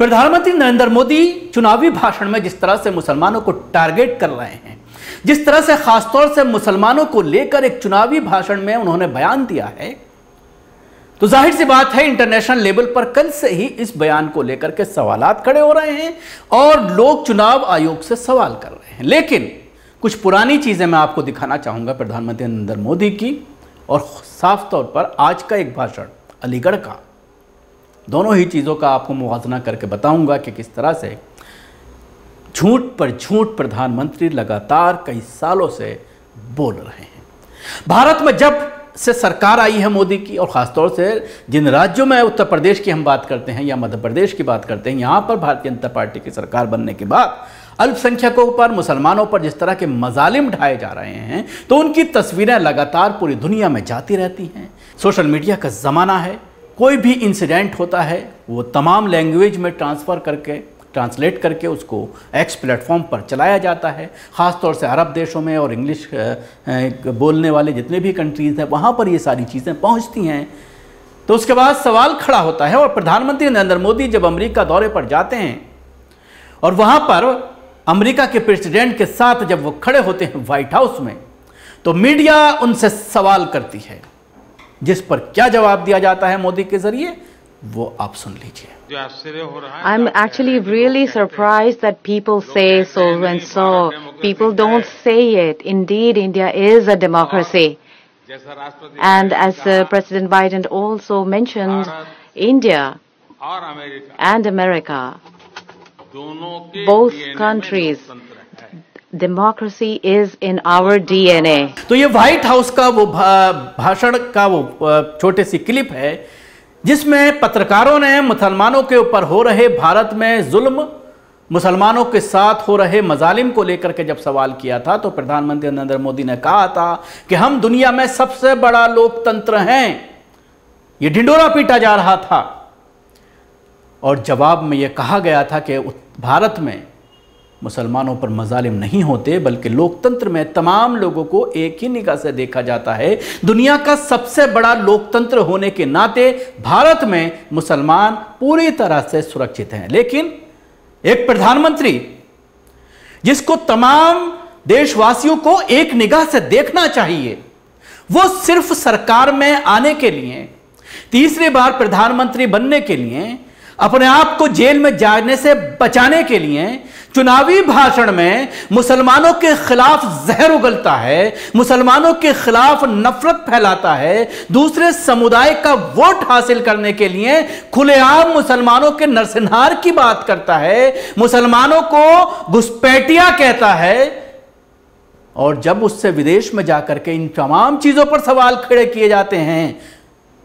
प्रधानमंत्री नरेंद्र मोदी चुनावी भाषण में जिस तरह से मुसलमानों को टारगेट कर रहे हैं, जिस तरह से खासतौर से मुसलमानों को लेकर एक चुनावी भाषण में उन्होंने बयान दिया है, तो जाहिर सी बात है इंटरनेशनल लेवल पर कल से ही इस बयान को लेकर के सवालात खड़े हो रहे हैं और लोग चुनाव आयोग से सवाल कर रहे हैं। लेकिन कुछ पुरानी चीजें मैं आपको दिखाना चाहूंगा प्रधानमंत्री नरेंद्र मोदी की, और साफ तौर पर आज का एक भाषण अलीगढ़ का, दोनों ही चीज़ों का आपको मुवाजना करके बताऊंगा कि किस तरह से झूठ पर झूठ प्रधानमंत्री लगातार कई सालों से बोल रहे हैं। भारत में जब से सरकार आई है मोदी की, और ख़ासतौर से जिन राज्यों में उत्तर प्रदेश की हम बात करते हैं या मध्य प्रदेश की बात करते हैं, यहाँ पर भारतीय जनता पार्टी की सरकार बनने के बाद अल्पसंख्यकों पर, मुसलमानों पर जिस तरह के मजालिम ढाए जा रहे हैं, तो उनकी तस्वीरें लगातार पूरी दुनिया में जाती रहती हैं। सोशल मीडिया का ज़माना है, कोई भी इंसिडेंट होता है वो तमाम लैंग्वेज में ट्रांसलेट करके उसको एक्स प्लेटफॉर्म पर चलाया जाता है। ख़ासतौर से अरब देशों में और इंग्लिश बोलने वाले जितने भी कंट्रीज़ हैं वहाँ पर ये सारी चीज़ें पहुँचती हैं। तो उसके बाद सवाल खड़ा होता है, और प्रधानमंत्री नरेंद्र मोदी जब अमेरिका दौरे पर जाते हैं और वहाँ पर अमेरिका के प्रेसिडेंट के साथ जब वो खड़े होते हैं व्हाइट हाउस में, तो मीडिया उनसे सवाल करती है, जिस पर क्या जवाब दिया जाता है मोदी के जरिए, वो आप सुन लीजिए। I'm actually really surprised that people say so and so. People don't say it. Indeed, India is a democracy. And as President Biden also mentioned, India and America, both countries, democracy is in our DNA. तो ये white house का वो भाषण का वो छोटे सी clip है जिसमें पत्रकारों ने मुसलमानों के ऊपर हो रहे भारत में जुल्म, मुसलमानों के साथ हो रहे मजालिम को लेकर के जब सवाल किया था, तो प्रधानमंत्री नरेंद्र मोदी ने कहा था कि हम दुनिया में सबसे बड़ा लोकतंत्र हैं। ये ढिंडोरा पीटा जा रहा था और जवाब में यह कहा गया था कि भारत में मुसलमानों पर मजालिम नहीं होते, बल्कि लोकतंत्र में तमाम लोगों को एक ही निगाह से देखा जाता है। दुनिया का सबसे बड़ा लोकतंत्र होने के नाते भारत में मुसलमान पूरी तरह से सुरक्षित हैं। लेकिन एक प्रधानमंत्री जिसको तमाम देशवासियों को एक निगाह से देखना चाहिए, वो सिर्फ सरकार में आने के लिए, तीसरी बार प्रधानमंत्री बनने के लिए, अपने आप को जेल में जाने से बचाने के लिए चुनावी भाषण में मुसलमानों के खिलाफ जहर उगलता है, मुसलमानों के खिलाफ नफरत फैलाता है, दूसरे समुदाय का वोट हासिल करने के लिए खुलेआम मुसलमानों के नरसंहार की बात करता है, मुसलमानों को घुसपैठिया कहता है। और जब उससे विदेश में जाकर के इन तमाम चीजों पर सवाल खड़े किए जाते हैं,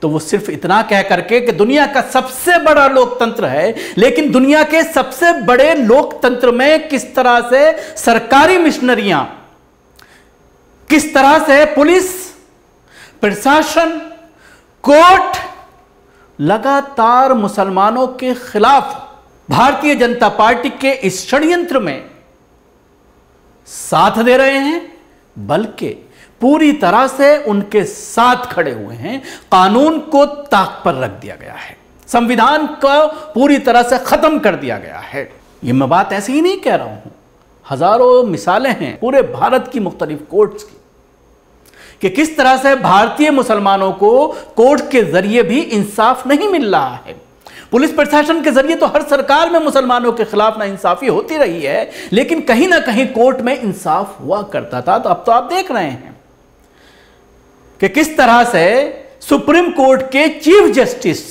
तो वो सिर्फ इतना कह करके कि दुनिया का सबसे बड़ा लोकतंत्र है, लेकिन दुनिया के सबसे बड़े लोकतंत्र में किस तरह से सरकारी मिशनरियां, किस तरह से पुलिस प्रशासन, कोर्ट लगातार मुसलमानों के खिलाफ भारतीय जनता पार्टी के इस षड्यंत्र में साथ दे रहे हैं, बल्कि पूरी तरह से उनके साथ खड़े हुए हैं। कानून को ताक पर रख दिया गया है, संविधान को पूरी तरह से खत्म कर दिया गया है। ये मैं बात ऐसे ही नहीं कह रहा हूं, हजारों मिसालें हैं पूरे भारत की मुख्तलिफ कोर्ट्स की कि किस तरह से भारतीय मुसलमानों को कोर्ट के जरिए भी इंसाफ नहीं मिल रहा है। पुलिस प्रशासन के जरिए तो हर सरकार में मुसलमानों के खिलाफ नाइंसाफी होती रही है, लेकिन कहीं ना कहीं कोर्ट में इंसाफ हुआ करता था। तो अब तो आप देख रहे हैं कि किस तरह से सुप्रीम कोर्ट के चीफ जस्टिस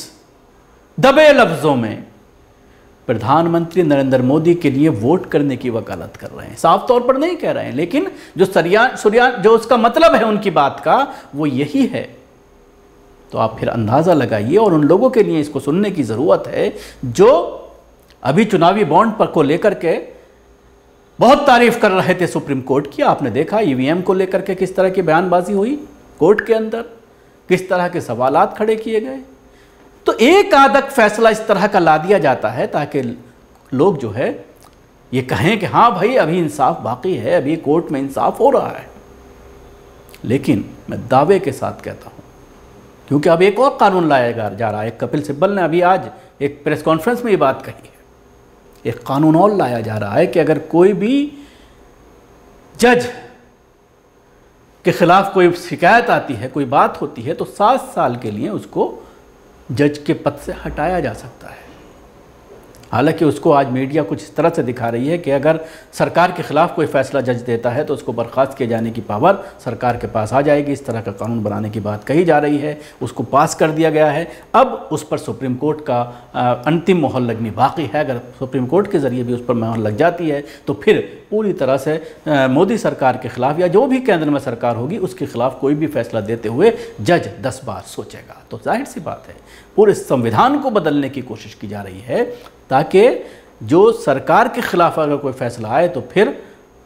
दबे लफ्जों में प्रधानमंत्री नरेंद्र मोदी के लिए वोट करने की वकालत कर रहे हैं। साफ तौर पर नहीं कह रहे हैं, लेकिन जो उसका मतलब है उनकी बात का, वो यही है। तो आप फिर अंदाजा लगाइए, और उन लोगों के लिए इसको सुनने की जरूरत है जो अभी चुनावी बॉन्ड पर को लेकर के बहुत तारीफ कर रहे थे सुप्रीम कोर्ट की। आपने देखा ईवीएम को लेकर के किस तरह की बयानबाजी हुई कोर्ट के अंदर, किस तरह के सवालात खड़े किए गए। तो एक आदक फैसला इस तरह का ला दिया जाता है ताकि लोग जो है ये कहें कि हाँ भाई अभी इंसाफ बाकी है, अभी कोर्ट में इंसाफ हो रहा है। लेकिन मैं दावे के साथ कहता हूँ, क्योंकि अब एक और कानून लाया जा रहा है। कपिल सिब्बल ने अभी आज एक प्रेस कॉन्फ्रेंस में ये बात कही है एक कानून और लाया जा रहा है कि अगर कोई भी जज के खिलाफ कोई शिकायत आती है, कोई बात होती है, तो 7 साल के लिए उसको जज के पद से हटाया जा सकता है। हालांकि उसको आज मीडिया कुछ इस तरह से दिखा रही है कि अगर सरकार के खिलाफ कोई फैसला जज देता है तो उसको बर्खास्त किए जाने की पावर सरकार के पास आ जाएगी। इस तरह का कानून बनाने की बात कही जा रही है, उसको पास कर दिया गया है। अब उस पर सुप्रीम कोर्ट का अंतिम मोहर लगनी बाकी है। अगर सुप्रीम कोर्ट के ज़रिए भी उस पर मोहर लग जाती है तो फिर पूरी तरह से मोदी सरकार के खिलाफ या जो भी केंद्र में सरकार होगी उसके खिलाफ कोई भी फैसला देते हुए जज 10 बार सोचेगा। तो जाहिर सी बात है पूरे संविधान को बदलने की कोशिश की जा रही है ताकि जो सरकार के खिलाफ अगर कोई फैसला आए तो फिर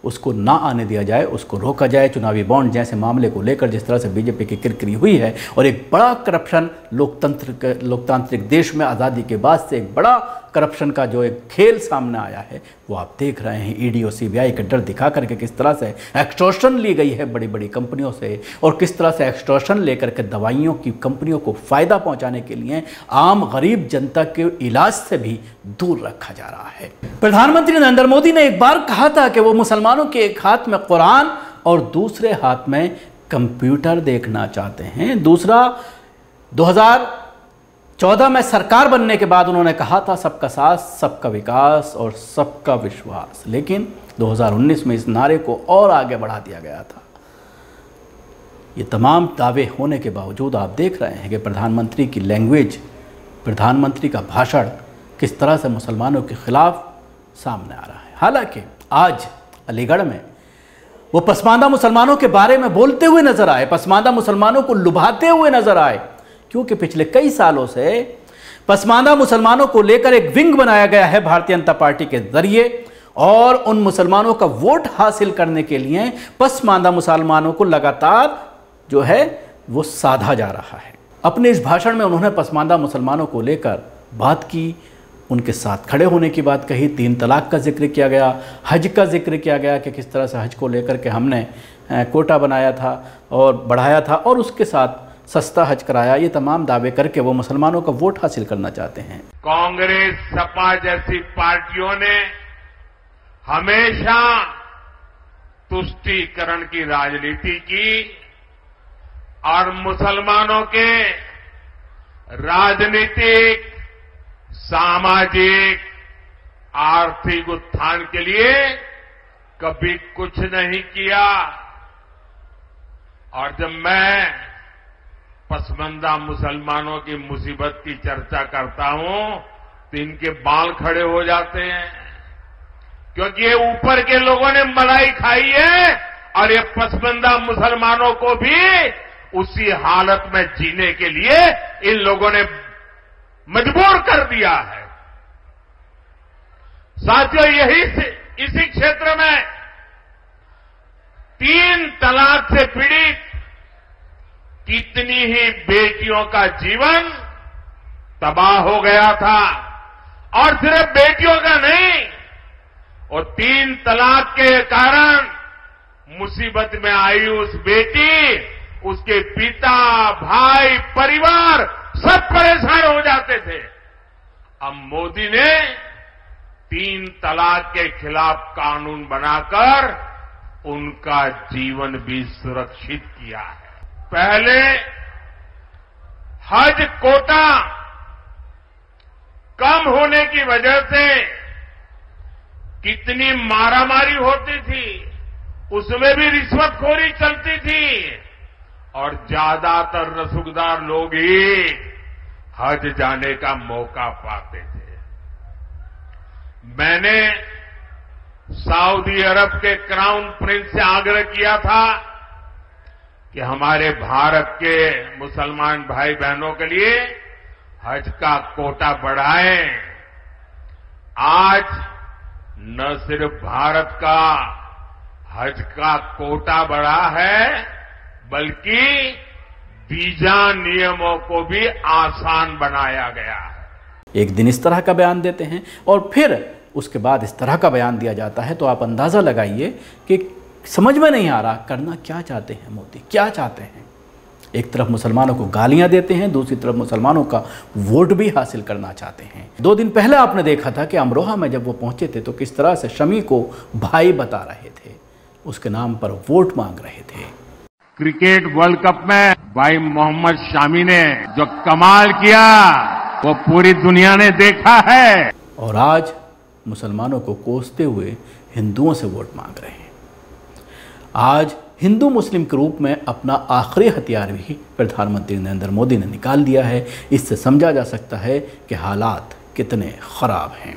उसको ना आने दिया जाए, उसको रोका जाए। चुनावी बॉन्ड जैसे मामले को लेकर जिस तरह से बीजेपी की किरकिरी हुई है और एक बड़ा करप्शन लोकतांत्रिक देश में आज़ादी के बाद से एक बड़ा करप्शन का जो एक खेल सामने आया है वो आप देख रहे हैं। ईडी और सीबीआई का डर दिखा करके किस तरह से एक्सटॉर्शन ली गई है बड़ी बड़ी कंपनियों से और किस तरह से एक्सटॉर्शन लेकर के दवाइयों की कंपनियों को फ़ायदा पहुंचाने के लिए आम गरीब जनता के इलाज से भी दूर रखा जा रहा है। प्रधानमंत्री नरेंद्र मोदी ने एक बार कहा था कि वो मुसलमानों के एक हाथ में कुरान और दूसरे हाथ में कंप्यूटर देखना चाहते हैं। दूसरा 2014 में सरकार बनने के बाद उन्होंने कहा था सबका साथ, सबका विकास और सबका विश्वास, लेकिन 2019 में इस नारे को और आगे बढ़ा दिया गया था। ये तमाम दावे होने के बावजूद आप देख रहे हैं कि प्रधानमंत्री की लैंग्वेज, प्रधानमंत्री का भाषण किस तरह से मुसलमानों के खिलाफ सामने आ रहा है। हालांकि आज अलीगढ़ में वो पसमानदा मुसलमानों के बारे में बोलते हुए नजर आए, पसमानदा मुसलमानों को लुभाते हुए नजर आए, क्योंकि पिछले कई सालों से पसमानदा मुसलमानों को लेकर एक विंग बनाया गया है भारतीय जनता पार्टी के जरिए और उन मुसलमानों का वोट हासिल करने के लिए पसमानदा मुसलमानों को लगातार जो है वो साधा जा रहा है। अपने इस भाषण में उन्होंने पसमानदा मुसलमानों को लेकर बात की, उनके साथ खड़े होने की बात कही, 3 तलाक का जिक्र किया गया, हज का जिक्र किया गया कि किस तरह से हज को लेकर के हमने कोटा बनाया था और बढ़ाया था और उसके साथ सस्ता हज कराया। ये तमाम दावे करके वो मुसलमानों का वोट हासिल करना चाहते हैं। कांग्रेस, सपा जैसी पार्टियों ने हमेशा तुष्टीकरण की राजनीति की और मुसलमानों के राजनीतिक, सामाजिक, आर्थिक उत्थान के लिए कभी कुछ नहीं किया। और जब मैं पसमानदा मुसलमानों की मुसीबत की चर्चा करता हूं तो इनके बाल खड़े हो जाते हैं, क्योंकि ये ऊपर के लोगों ने मलाई खाई है और ये पसमानदा मुसलमानों को भी उसी हालत में जीने के लिए इन लोगों ने मजबूर कर दिया है। साथियों, इसी क्षेत्र में 3 तलाक से पीड़ित कितनी ही बेटियों का जीवन तबाह हो गया था। और सिर्फ बेटियों का नहीं, और 3 तलाक के कारण मुसीबत में आई उस बेटी, उसके पिता, भाई, परिवार सब परेशान हो जाते थे। अब मोदी ने 3 तलाक के खिलाफ कानून बनाकर उनका जीवन भी सुरक्षित किया है। पहले हज कोटा कम होने की वजह से कितनी मारामारी होती थी, उसमें भी रिश्वतखोरी चलती थी और ज्यादातर रसूखदार लोग ही हज जाने का मौका पाते थे। मैंने सऊदी अरब के क्राउन प्रिंस से आग्रह किया था कि हमारे भारत के मुसलमान भाई बहनों के लिए हज का कोटा बढ़ाएं। आज न सिर्फ भारत का हज का कोटा बढ़ा है, बल्कि वीजा नियमों को भी आसान बनाया गया है। एक दिन इस तरह का बयान देते हैं और फिर उसके बाद इस तरह का बयान दिया जाता है, तो आप अंदाजा लगाइए कि समझ में नहीं आ रहा करना क्या चाहते हैं मोदी, क्या चाहते हैं। एक तरफ मुसलमानों को गालियां देते हैं, दूसरी तरफ मुसलमानों का वोट भी हासिल करना चाहते हैं। 2 दिन पहले आपने देखा था कि अमरोहा में जब वो पहुंचे थे तो किस तरह से शमी को भाई बता रहे थे, उसके नाम पर वोट मांग रहे थे। क्रिकेट वर्ल्ड कप में भाई मोहम्मद शामी ने जो कमाल किया वो पूरी दुनिया ने देखा है। और आज मुसलमानों को कोसते हुए हिंदुओं से वोट मांग रहे हैं। आज हिंदू मुस्लिम के रूप में अपना आखिरी हथियार भी प्रधानमंत्री नरेंद्र मोदी ने निकाल दिया है। इससे समझा जा सकता है कि हालात कितने खराब हैं।